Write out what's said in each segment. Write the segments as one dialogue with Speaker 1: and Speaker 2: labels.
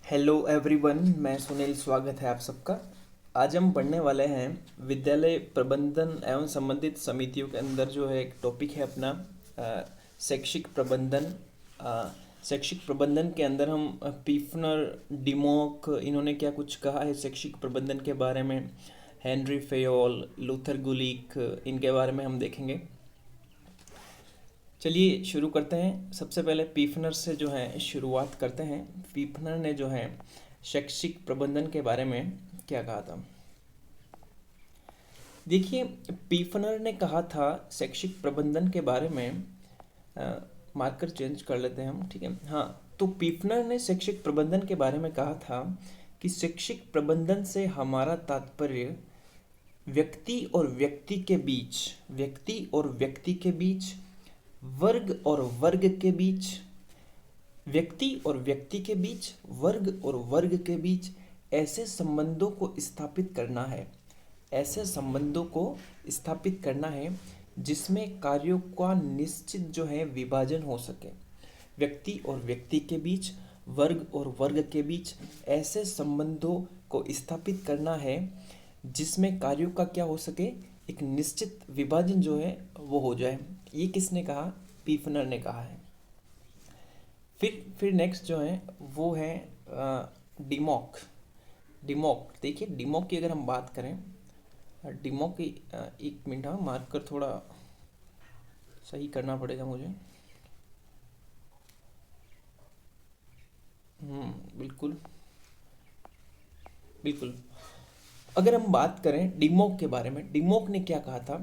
Speaker 1: Hello everyone, मैं सुनील। स्वागत है आप सबका। आज हम पढ़ने वाले हैं विद्यालय प्रबंधन एवं संबंधित समितियों के अंदर जो है एक टॉपिक है अपना शैक्षिक प्रबंधन। शैक्षिक प्रबंधन के अंदर हम पीफनर, डिमोक, इन्होंने क्या कुछ कहा है शैक्षिक प्रबंधन के बारे में, हेनरी फेयोल, लूथर गुलिक, इनके बारे में हम देखेंगे। चलिए शुरू करते हैं। सबसे पहले पीफनर से जो है शुरुआत करते हैं। पीफनर ने जो है शैक्षिक प्रबंधन के बारे में क्या कहा था। देखिए, पीफनर ने कहा था शैक्षिक प्रबंधन के बारे में, मार्कर चेंज कर लेते हैं हम, ठीक है। हाँ, तो पीफनर ने शैक्षिक प्रबंधन के बारे में कहा था कि शैक्षिक प्रबंधन से हमारा तात्पर्य व्यक्ति और व्यक्ति के बीच, व्यक्ति और व्यक्ति के बीच, वर्ग और वर्ग के बीच, व्यक्ति और व्यक्ति के बीच, वर्ग और वर्ग के बीच ऐसे संबंधों को स्थापित करना है, ऐसे संबंधों को स्थापित करना है जिसमें कार्यों का निश्चित जो है विभाजन हो सके। व्यक्ति और व्यक्ति के बीच, वर्ग और वर्ग के बीच ऐसे संबंधों को स्थापित करना है जिसमें कार्यों का क्या हो सके, एक निश्चित विभाजन जो है वो हो जाए। ये किसने कहा? पीफनर ने कहा है। फिर नेक्स्ट जो है वो है डिमोक। डिमोक, देखिए डिमोक की अगर हम बात करें, डिमोक की एक मिनट, हाँ मार्कर थोड़ा सही करना पड़ेगा मुझे। बिल्कुल बिल्कुल। अगर हम बात करें डिमोक के बारे में, डिमोक ने क्या कहा था।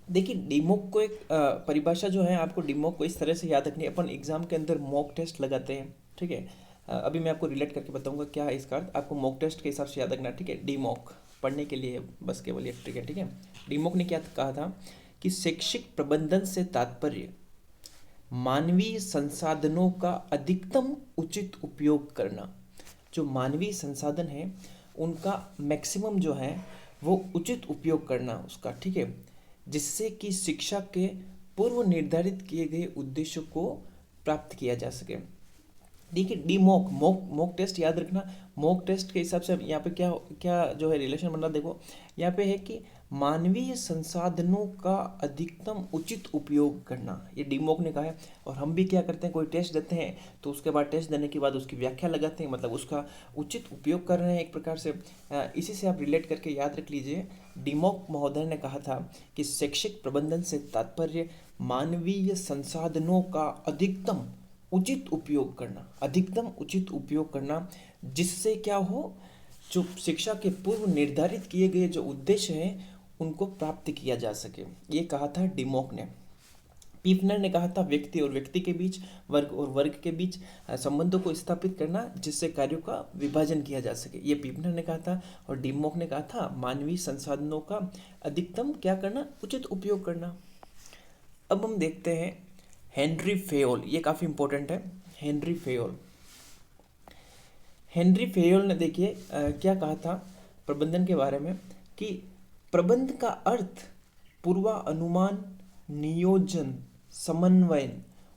Speaker 1: देखिए, डिमोक को एक परिभाषा जो है, आपको डिमोक को इस तरह से याद रखनी है। अपन एग्जाम के अंदर मॉक टेस्ट लगाते हैं, ठीक है। अभी मैं आपको रिलेट करके बताऊंगा क्या है इसका अर्थ। आपको मॉक टेस्ट के हिसाब से याद रखना, ठीक है। डिमोक पढ़ने के लिए बस केवल एक ट्रिक है, ठीक है। डिमोक ने क्या कहा था कि शैक्षिक प्रबंधन से तात्पर्य मानवीय संसाधनों का अधिकतम उचित उपयोग करना। जो मानवीय संसाधन है उनका मैक्सिमम जो है वो उचित उपयोग करना उसका, ठीक है, जिससे कि शिक्षा के पूर्व निर्धारित किए गए उद्देश्यों को प्राप्त किया जा सके। देखिए, डी मॉक मॉक टेस्ट याद रखना। मॉक टेस्ट के हिसाब से यहाँ पे क्या क्या जो है रिलेशन बन रहा, देखो यहाँ पे है कि मानवीय संसाधनों का अधिकतम उचित उपयोग करना, ये डी मॉक ने कहा है। और हम भी क्या करते हैं, कोई टेस्ट देते हैं तो उसके बाद टेस्ट देने के बाद उसकी व्याख्या लगाते हैं, मतलब उसका उचित उपयोग कर रहे हैं एक प्रकार से। इसी से आप रिलेट करके याद रख लीजिए। डिमॉक महोदय ने कहा था कि शैक्षिक प्रबंधन से तात्पर्य मानवीय संसाधनों का अधिकतम उचित उपयोग करना, अधिकतम उचित उपयोग करना, जिससे क्या हो, जो शिक्षा के पूर्व निर्धारित किए गए जो उद्देश्य हैं उनको प्राप्त किया जा सके। ये कहा था डिमोक ने। पीफनर ने कहा था व्यक्ति और व्यक्ति के बीच, वर्ग और वर्ग के बीच संबंधों को स्थापित करना जिससे कार्यों का विभाजन किया जा सके, ये पीफनर ने कहा था। और डिमोक ने कहा था मानवीय संसाधनों का अधिकतम क्या करना, उचित उपयोग करना। अब हम देखते हैं हेनरी फेयोल, ये काफ़ी इंपॉर्टेंट है। हेनरी फेयोल, हेनरी फेयोल ने देखिए क्या कहा था प्रबंधन के बारे में कि प्रबंध का अर्थ पूर्वानुमान, नियोजन, समन्वयन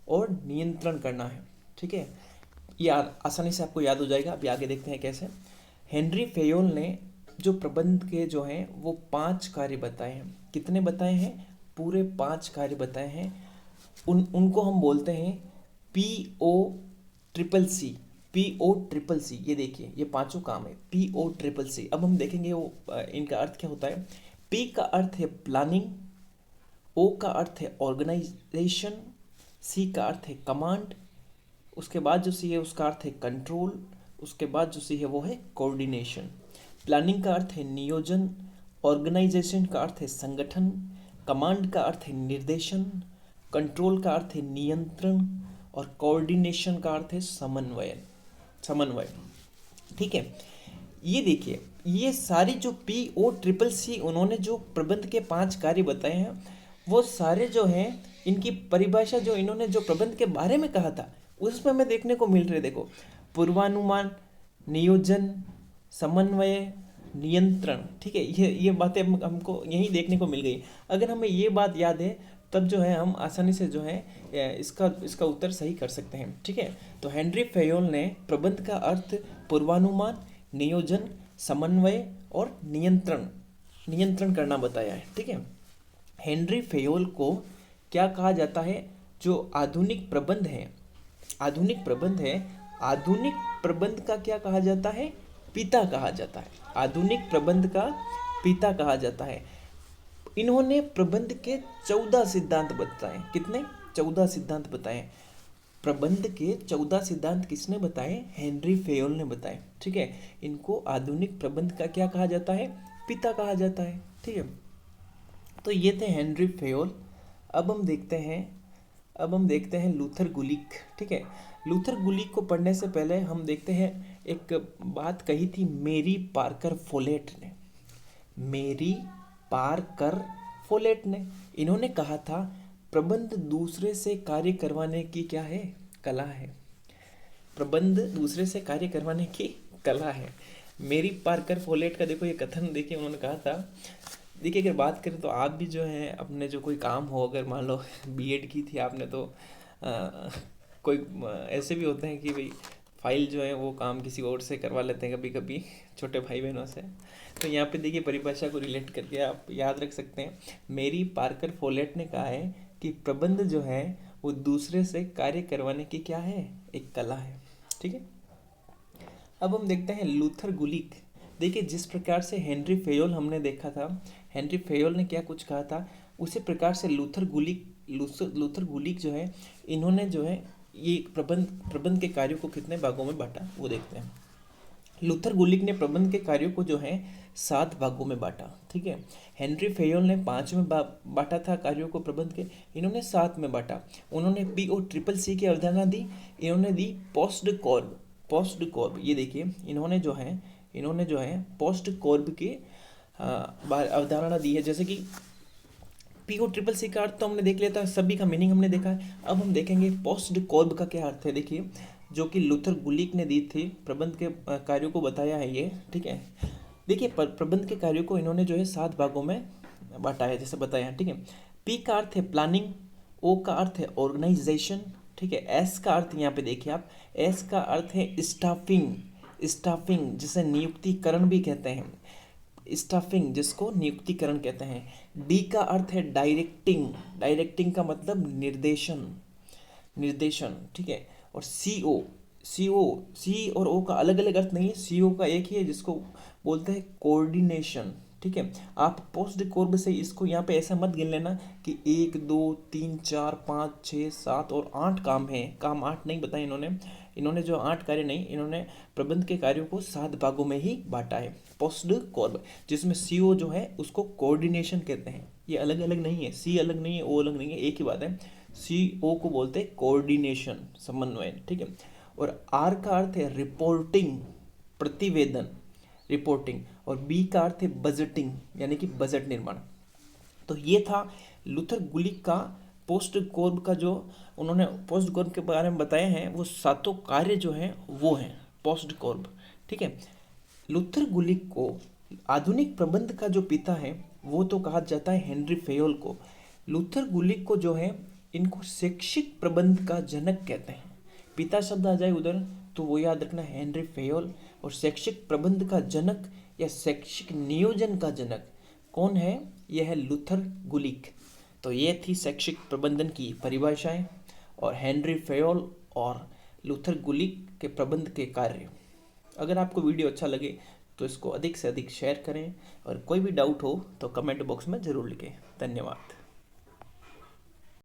Speaker 1: और नियंत्रण करना है, ठीक है। ये आसानी से आपको याद हो जाएगा। अभी आगे देखते हैं कैसे। हेनरी फेयोल ने जो प्रबंध के जो हैं वो 5 कार्य बताए हैं। कितने बताए हैं? पूरे 5 कार्य बताए हैं। उनको हम बोलते हैं PO CCC, PO CCC। ये देखिए, ये 5 काम है, PO CCC। अब हम देखेंगे वो इनका अर्थ क्या होता है। P का अर्थ है प्लानिंग, O का अर्थ है ऑर्गेनाइजेशन, C का अर्थ है कमांड, उसके बाद जो C है उसका अर्थ है कंट्रोल, उसके बाद जो C है वो है कोऑर्डिनेशन। प्लानिंग का अर्थ है नियोजन, ऑर्गेनाइजेशन का अर्थ है संगठन, कमांड का अर्थ है निर्देशन, कंट्रोल का अर्थ है नियंत्रण और कोऑर्डिनेशन का अर्थ है समन्वय, ठीक है। ये देखिए, ये सारी जो PO CCC उन्होंने जो प्रबंध के 5 कार्य बताए हैं वो सारे जो हैं, इनकी परिभाषा जो इन्होंने जो प्रबंध के बारे में कहा था उसमें हमें देखने को मिल रहे। देखो, पूर्वानुमान, नियोजन, समन्वय, नियंत्रण, ठीक है। ये बातें हमको यहीं देखने को मिल गई। अगर हमें ये बात याद है तब जो है हम आसानी से जो है इसका इसका उत्तर सही कर सकते हैं। ठीक है, तो हेनरी फेयोल ने प्रबंध का अर्थ पूर्वानुमान, नियोजन, समन्वय और नियंत्रण नियंत्रण करना बताया है। ठीक है, हेनरी फेयोल को क्या कहा जाता है? जो आधुनिक प्रबंध है, आधुनिक प्रबंध है, आधुनिक प्रबंध का क्या कहा जाता है? पिता कहा जाता है। आधुनिक प्रबंध का पिता कहा जाता है। इन्होंने प्रबंध के 14 सिद्धांत बताए। कितने? 14 सिद्धांत बताए। प्रबंध के 14 सिद्धांत किसने बताए? हेनरी फेयोल ने बताए। ठीक है, इनको आधुनिक प्रबंध का क्या कहा जाता है? पिता कहा जाता है। ठीक है, तो ये थे हेनरी फेयोल। अब हम देखते हैं लूथर गुलिक। ठीक है, लूथर गुलिक को पढ़ने से पहले हम देखते हैं, एक बात कही थी मेरी पार्कर फोलेट ने। मेरी पार्कर फोलेट ने इन्होंने कहा था प्रबंध दूसरे से कार्य करवाने की क्या है? कला है। प्रबंध दूसरे से कार्य करवाने की कला है। मेरी पार्कर फोलेट का देखो ये कथन देखिए, उन्होंने कहा था। देखिए, अगर बात करें तो आप भी जो है अपने जो कोई काम हो, अगर मान लो बीएड की थी आपने, तो कोई ऐसे भी होते हैं कि भाई फाइल जो है वो काम किसी और से करवा लेते हैं कभी कभी, छोटे भाई बहनों से। तो यहाँ पे देखिए परिभाषा को रिलेट करके आप याद रख सकते हैं। मेरी पार्कर फोलेट ने कहा है कि प्रबंध जो है वो दूसरे से कार्य करवाने की क्या है? एक कला है। ठीक है, अब हम देखते हैं लूथर गुलिक। देखिए, जिस प्रकार से हेनरी फेयोल हमने देखा था, हेनरी फेयोल ने क्या कुछ कहा था, उसी प्रकार से लूथर गुलिक जो है, इन्होंने जो है ये प्रबंध के कार्यों को कितने भागों में बांटा वो देखते हैं। लूथर गुलिक ने प्रबंध के कार्यों को जो है 7 भागों में बांटा। ठीक है, हेनरी फेयोल ने 5 में बांटा था कार्यों को प्रबंध के, इन्होंने 7 में बांटा। उन्होंने POCC की अवधारणा दी, इन्होंने दी पोस्ट कॉर्ब। ये देखिए, इन्होंने जो है पोस्ट कॉर्ब की अवधारणा दी है। जैसे कि POCC का अर्थ तो हमने देख लिया था, सभी का मीनिंग हमने देखा है। अब हम देखेंगे पोस्ट कॉर्ब का क्या अर्थ है। देखिए, जो कि लूथर गुलिक ने दी थी, प्रबंध के कार्यों को बताया है ये। ठीक है, देखिए प्रबंध के कार्यों को इन्होंने जो है 7 भागों में बांटा है, जैसे बताया। ठीक है, P का अर्थ है प्लानिंग, O का अर्थ है ऑर्गेनाइजेशन। ठीक है, S का अर्थ यहाँ पे देखिए आप, S का अर्थ है स्टाफिंग जिसे नियुक्तिकरण भी कहते हैं, स्टाफिंग जिसको नियुक्तिकरण कहते हैं। डी का अर्थ है डायरेक्टिंग का मतलब निर्देशन। ठीक है, और सी और ओ का अलग अलग अर्थ नहीं है, CO का एक ही है जिसको बोलते हैं कोऑर्डिनेशन। ठीक है, आप पोस्ट कॉर्ब से इसको यहाँ पे ऐसा मत गिन लेना कि 1 2 3 4 5 6 7 और 8 काम हैं। काम 8 नहीं बताए इन्होंने जो 8 कार्य नहीं, इन्होंने प्रबंध के कार्यों को 7 भागों में ही बांटा है। पोस्ट कॉर्ब जिसमें CO जो है उसको कोऑर्डिनेशन कहते हैं। ये अलग अलग नहीं है, C अलग नहीं है, O अलग नहीं है, एक ही बात है। CO को बोलते हैं कोऑर्डिनेशन, समन्वय। ठीक है, और R का अर्थ है रिपोर्टिंग, प्रतिवेदन, रिपोर्टिंग। और B का अर्थ है बजटिंग, यानी कि बजट निर्माण। तो ये था लूथर गुलिक का पोस्ट कॉर्ब का, जो उन्होंने पोस्ट कॉर्ब के बारे में बताए हैं, वो 7 कार्य जो हैं वो हैं पोस्ट कॉर्ब। ठीक है, लूथर गुलिक को आधुनिक प्रबंध का जो पिता है वो तो कहा जाता है हेनरी फेयोल को। लूथर गुलिक को जो है इनको शैक्षिक प्रबंध का जनक कहते हैं। पिता शब्द आ जाए उधर तो वो याद रखना हेनरी फेयोल, और शैक्षिक प्रबंध का जनक या शैक्षिक नियोजन का जनक कौन है? यह है लूथर गुलिक। तो ये थी शैक्षिक प्रबंधन की परिभाषाएं और हेनरी फेयोल और लूथर गुलिक के प्रबंध के कार्य। अगर आपको वीडियो अच्छा लगे तो इसको अधिक से अधिक शेयर करें, और कोई भी डाउट हो तो कमेंट बॉक्स में ज़रूर लिखें। धन्यवाद।